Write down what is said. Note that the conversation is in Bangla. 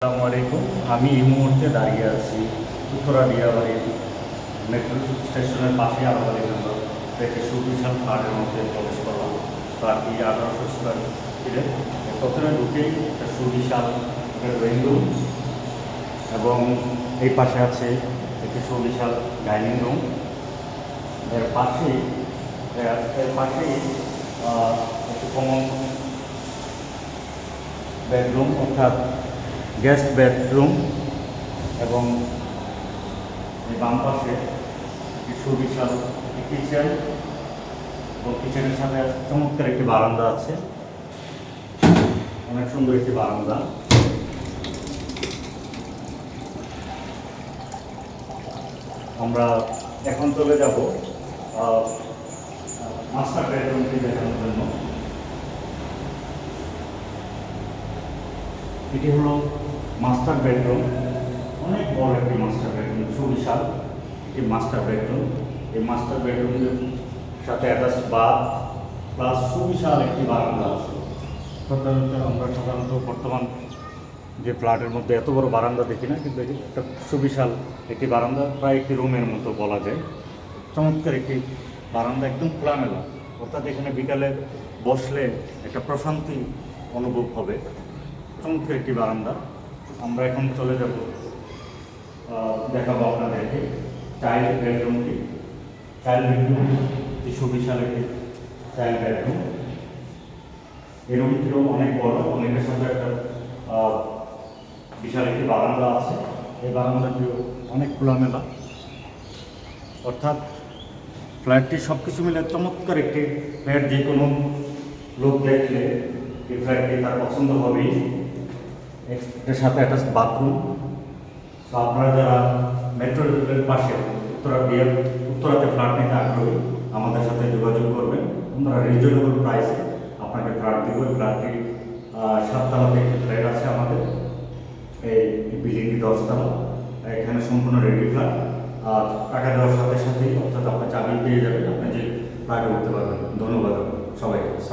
আসসালামু আলাইকুম। আমি এই মুহূর্তে দাঁড়িয়ে আছি উত্তরা দিয়াবাড়ির মেট্রো স্টেশনের পাশে আলবাড়ি নাম্বার থেকে সুবিশাল ফ্ল্যাটের মধ্যে প্রবেশ করলাম। ফ্ল্যাটটি 1800 স্কোয়ার ফিটের। প্রথমে ঢুকেই একটা সুবিশাল ড্রয়িং রুম এবং এই পাশে আছে একটি সুবিশাল ডাইনিং রুম। এর পাশেই একটি কমন বেডরুম অর্থাৎ গেস্ট বেডরুম এবং এই বাম পাশে একটি সুবিশাল কিচেন এবং কিচেনের সাথে চমৎকার একটি বারান্দা আছে, অনেক সুন্দর একটি বারান্দা। আমরা এখন চলে যাব মাস্টার বেডরুমটি দেখানোর জন্য। এটি হলো মাস্টার বেডরুম, অনেক বড় একটি মাস্টার বেডরুম, সুবিশাল একটি মাস্টার বেডরুম। এই মাস্টার বেডরুমের সাথে অ্যাটাচ বাথ প্লাস সুবিশাল একটি বারান্দা আছে। আমরা সাধারণত বর্তমান যে ফ্ল্যাটের মধ্যে এত বড় বারান্দা দেখি না, কিন্তু এটি একটা সুবিশাল একটি বারান্দা, প্রায় একটি রুমের মতো বলা যায়। চমৎকার একটি বারান্দা, একদম খোলামেলা, অর্থাৎ এখানে বিকালে বসলে একটা প্রশান্তি অনুভব হবে। চমৎকার একটি বারান্দা। আমরা এখন চলে যাব, দেখাবো আপনাদেরকে চাইল্ড বেডরুমটি। চাইল্ড বেডরুম সুবিশাল একটি চাইল্ড বেডরুম। এই রুমটিও অনেক বড়, অনেকের সাথে একটা বিশাল একটি বারান্দা আছে। এই বারান্দাটিও অনেক খোলামেলা, অর্থাৎ ফ্ল্যাটটি সব কিছু মিলে চমৎকার একটি ফ্ল্যাট। যে কোনো লোক দেখলে এই ফ্ল্যাটটি তার পছন্দ হবেই। এর সাথে একটা বাথরুম। তো আপনারা যারা মেট্রো রেলের পাশে উত্তরাতে ফ্ল্যাট নিতে আগ্রহী, আমাদের সাথে যোগাযোগ করবেন। আমরা রিজনেবল প্রাইসে আপনাকে ফ্ল্যাট দেবো। এই ফ্ল্যাটটি 7 তলাতে একটি ফ্ল্যাট আছে আমাদের। এই বিল্ডিংটি 10 তলা। এখানে সম্পূর্ণ রেডি ফ্ল্যাট। আর টাকা দেওয়ার সাথে সাথেই অর্থাৎ আপনার চাবি পেয়ে যাবেন, আপনি যে ফ্ল্যাটে উঠতে পারবেন। ধন্যবাদ সবাইকে।